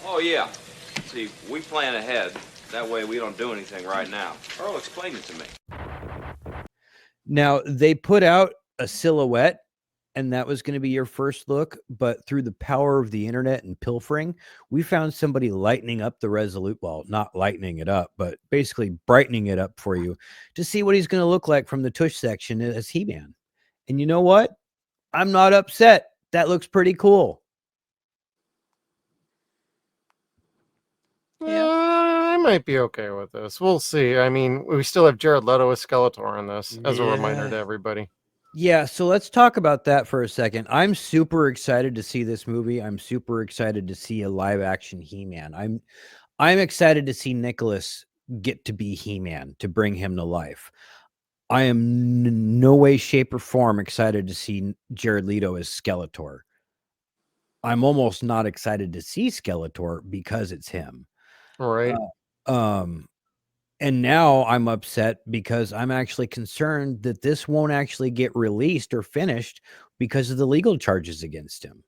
Oh, yeah. See, we plan ahead. That way we don't do anything right now. Earl, explain it to me. Now, they put out a silhouette, and that was going to be your first look. But through the power of the internet and pilfering, we found somebody lightening up the resolute, well, not lightening it up, but basically brightening it up for you to see what he's going to look like from the tush section as He-Man. And you know what? I'm not upset. That looks pretty cool. Yeah. I might be okay with this. We'll see. I mean, we still have Jared Leto as Skeletor in this, as a reminder to everybody. Yeah, so let's talk about that for a second. I'm super excited to see this movie. I'm super excited to see a live action He-Man. I'm excited to see Nicholas get to be He-Man, to bring him to life. I am no way, shape, or form excited to see Jared Leto as Skeletor. I'm almost not excited to see Skeletor because it's him. Right. And now I'm upset because I'm actually concerned that this won't actually get released or finished because of the legal charges against him.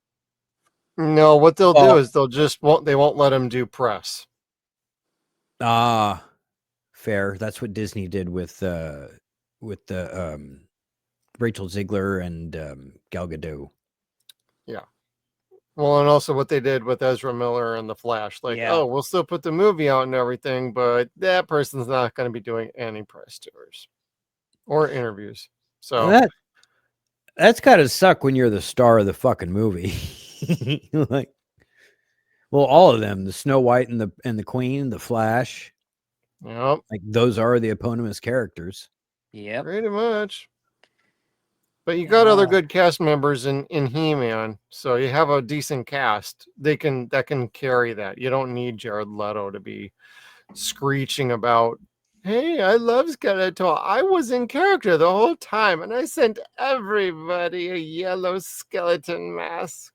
No, what they'll do is they won't let him do press. Fair. That's what Disney did with the Rachel Ziegler and Gal Gadot. Yeah. Well, and also what they did with Ezra Miller and The Flash. Like, oh, we'll still put the movie out and everything, but that person's not going to be doing any press tours or interviews. So that's gotta suck when you're the star of the fucking movie. Like, well, all of them, the Snow White and the Queen, the Flash. Yep. Like, those are the eponymous characters. Yep. Pretty much. But you got other good cast members in He-Man, so you have a decent cast. That can carry that. You don't need Jared Leto to be screeching about, "Hey, I love Skeletor. I was in character the whole time, and I sent everybody a yellow skeleton mask."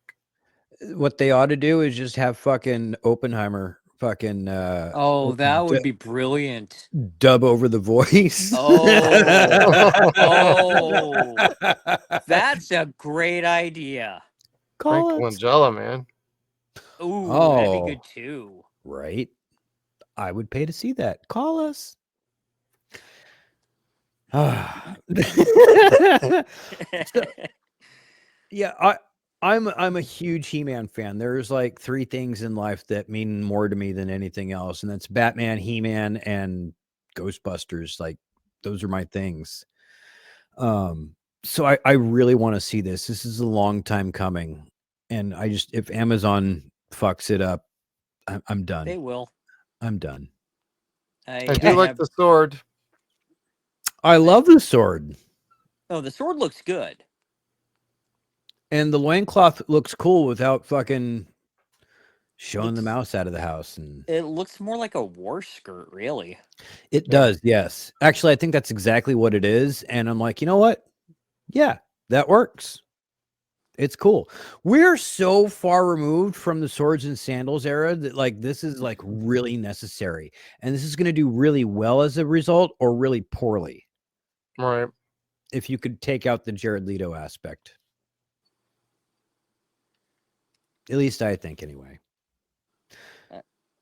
What they ought to do is just have fucking Oppenheimer fucking Oh, that would be brilliant. dub over the voice. Oh, that's a great idea. Frank Langella, man. Ooh, that'd be good too. Right. I would pay to see that. Call us. Yeah, I'm a huge He-Man fan. There's like 3 things in life that mean more to me than anything else, and that's Batman, He-Man, and Ghostbusters. Like, those are my things. So I really want to see this. This is a long time coming, and if Amazon fucks it up, I'm done. They will. I'm done. I do like the sword. I love the sword. Oh, the sword looks good. And the loincloth looks cool without fucking showing the mouse out of the house. And it looks more like a war skirt, really. It does, yes. Actually, I think that's exactly what it is. And I'm like, you know what? Yeah, that works. It's cool. We're so far removed from the swords and sandals era that, like, this is like really necessary. And this is going to do really well as a result, or really poorly. Right. If you could take out the Jared Leto aspect. At least I think, anyway.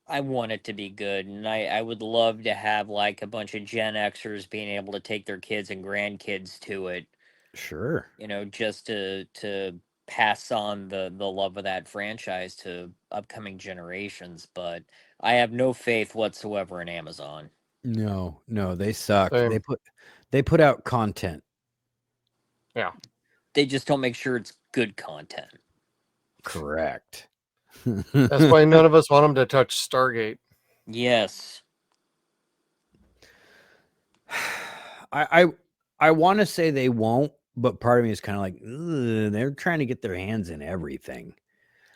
I want it to be good, and I would love to have like a bunch of Gen Xers being able to take their kids and grandkids to it. Sure. You know, just to pass on the love of that franchise to upcoming generations. But I have no faith whatsoever in Amazon. No, they suck. Same. They put out content. Yeah. They just don't make sure it's good content. Correct. That's why none of us want them to touch Stargate. Yes. I want to say they won't, but part of me is kind of like, they're trying to get their hands in everything.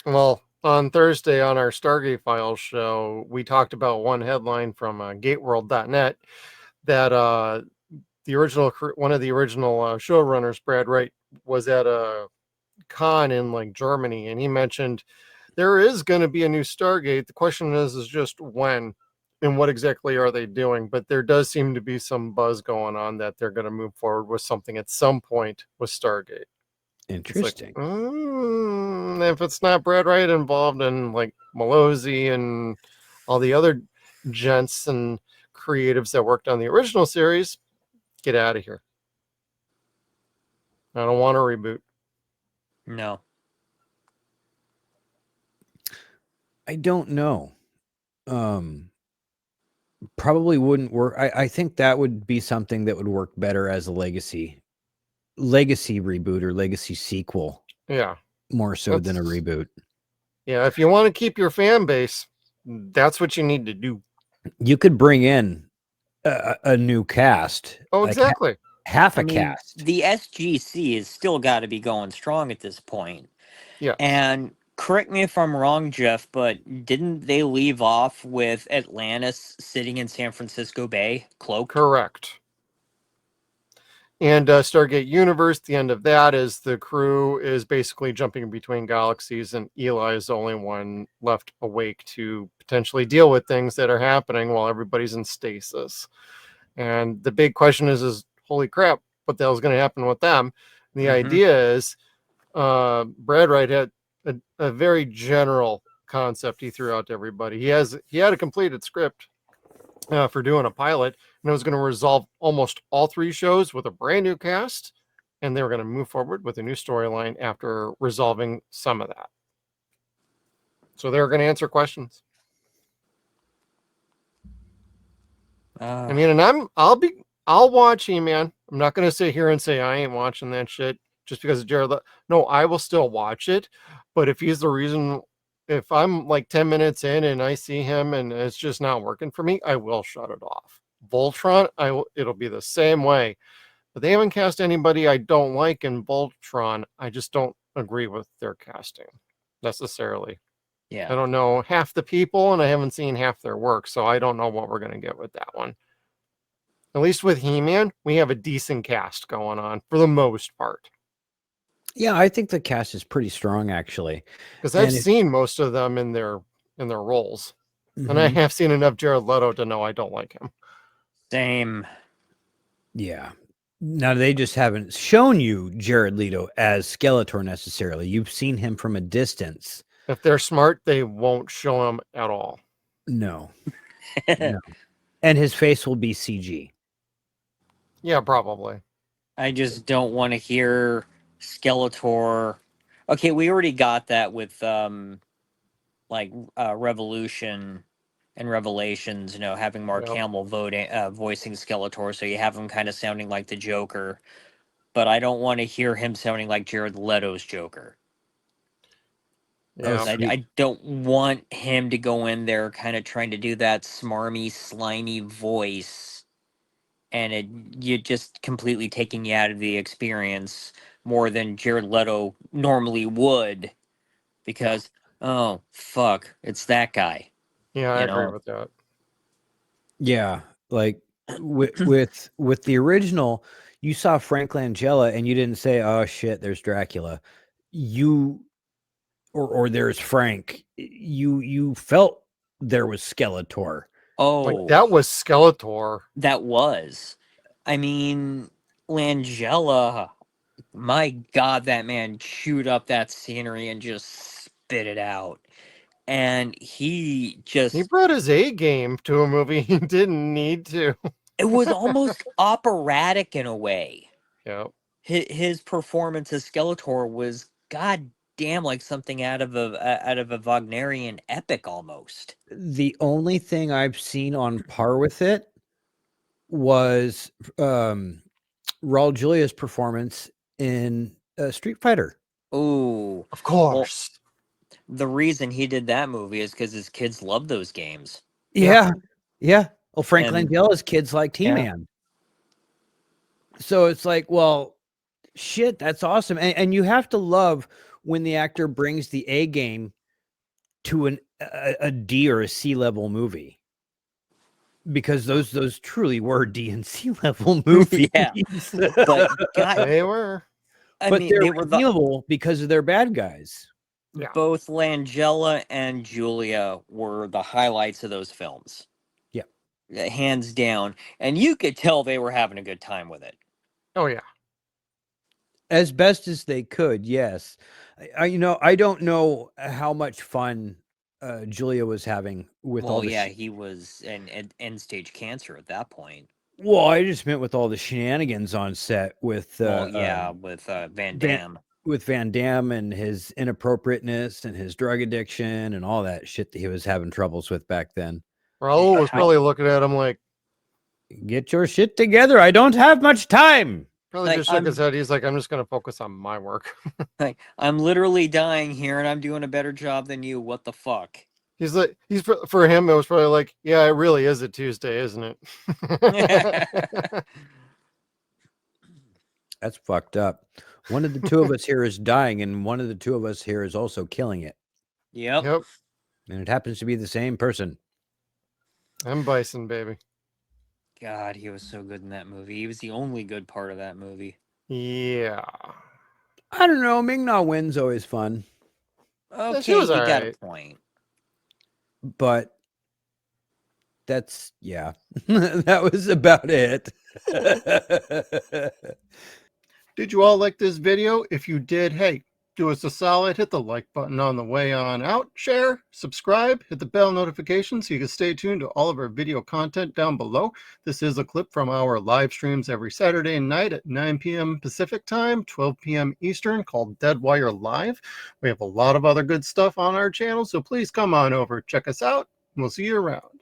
Well, on Thursday on our Stargate Files show, we talked about one headline from GateWorld.net that one of the original showrunners, Brad Wright, was at a con in like Germany, and he mentioned there is going to be a new Stargate. The question is just when and what exactly are they doing? But there does seem to be some buzz going on that they're going to move forward with something at some point with Stargate. It's like, Interesting. if it's not Brad Wright involved and like Malozzi and all the other gents and creatives that worked on the original series, get out of here. I don't want a reboot. No. I don't know. Probably wouldn't work. I think that would be something that would work better as a legacy reboot or legacy sequel, Yeah. more so than a reboot. Yeah, if you want to keep your fan base, that's what you need to do. You could bring in a new cast. Oh, like exactly. half a I mean, cast. the SGC has still got to be going strong at this point. Yeah. And correct me if I'm wrong, Jeff, but didn't they leave off with Atlantis sitting in San Francisco Bay, cloaked? Correct. And Stargate Universe, the end of that is the crew is basically jumping between galaxies, and Eli is the only one left awake to potentially deal with things that are happening while everybody's in stasis. And the big question is holy crap, what the hell is going to happen with them? And the idea is Brad Wright had a very general concept he threw out to everybody. He had a completed script for doing a pilot, and it was going to resolve almost all 3 shows with a brand new cast, and they were going to move forward with a new storyline after resolving some of that. So they were going to answer questions. I mean, and I'll watch He-Man. I'm not going to sit here and say I ain't watching that shit just because of Jared. No, I will still watch it, but if he's the reason, if I'm like 10 minutes in and I see him and it's just not working for me, I will shut it off. Voltron, it'll be the same way. But they haven't cast anybody I don't like in Voltron. I just don't agree with their casting necessarily. Yeah. I don't know half the people, and I haven't seen half their work, so I don't know what we're going to get with that one. At least with He-Man, we have a decent cast going on for the most part. Yeah, I think the cast is pretty strong, actually. Because I've seen most of them in their roles. Mm-hmm. And I have seen enough Jared Leto to know I don't like him. Same. Yeah. Now, they just haven't shown you Jared Leto as Skeletor necessarily. You've seen him from a distance. If they're smart, they won't show him at all. No. No. And his face will be CG. Yeah, probably. I just don't want to hear Skeletor. Okay, we already got that with Revolution and Revelations, having Mark Hamill voicing Skeletor, so you have him kind of sounding like the Joker. But I don't want to hear him sounding like Jared Leto's Joker. Yeah. I don't want him to go in there kind of trying to do that smarmy, slimy voice, and you're just completely taking you out of the experience more than Jared Leto normally would, because oh fuck, it's that guy. Yeah, I agree with that. Yeah, like with the original, you saw Frank Langella and you didn't say, "Oh shit, there's Dracula." Or there's Frank. You felt there was Skeletor. Oh, like that was Skeletor. That was. I mean, Langella, my God, that man chewed up that scenery and just spit it out. And he brought his A game to a movie he didn't need to. It was almost operatic in a way. Yeah. His performance as Skeletor was goddamn like something out of a Wagnerian epic almost. The only thing I've seen on par with it was Raul Julia's performance in Street Fighter. Ooh, of course. Well, the reason he did that movie is because his kids love those games. Yeah. Well, Frank Langella's kids liked He-Man. So it's like, well, shit, that's awesome. And you have to love when the actor brings the A game to a D or a C level movie. Because those truly were D and C level movies. Yeah. But God, they were. But they're redeemable because of their bad guys. Yeah. Both Langella and Julia were the highlights of those films. Yeah. Hands down. And you could tell they were having a good time with it. Oh, yeah. as best as they could. Yes, I don't know how much fun Julia was having with all Well, the. yeah, he was an end stage cancer at that point. Well, I just meant with all the shenanigans on set with Well, yeah, with Van Van Damme. with Van Damme and his inappropriateness and his drug addiction and all that shit that he was having troubles with back then. Raul was I- probably looking at him like, Get your shit together. I don't have much time. probably Like, just shook his head. He's like, I'm just going to focus on my work. Like, I'm literally dying here, and I'm doing a better job than you. What the fuck? He's like, for him, it was probably like, yeah, it really is a Tuesday, isn't it? That's fucked up. One of the two of us here is dying, and one of the two of us here is also killing it. Yep. Yep. And it happens to be the same person. I'm Bison, baby. God, he was so good in that movie. He was the only good part of that movie. Yeah. I don't know. Ming Na Wen's always fun, Okay, was you got a alright. point. but that's that was about it. Did you all like this video? If you did, hey, do us a solid, hit the like button on the way on out, share, subscribe, hit the bell notification so you can stay tuned to all of our video content down below. This is a clip from our live streams every Saturday night at 9 p.m. Pacific time, 12 p.m. Eastern, called Deadwire Live. We have a lot of other good stuff on our channel, so please come on over, check us out, and we'll see you around.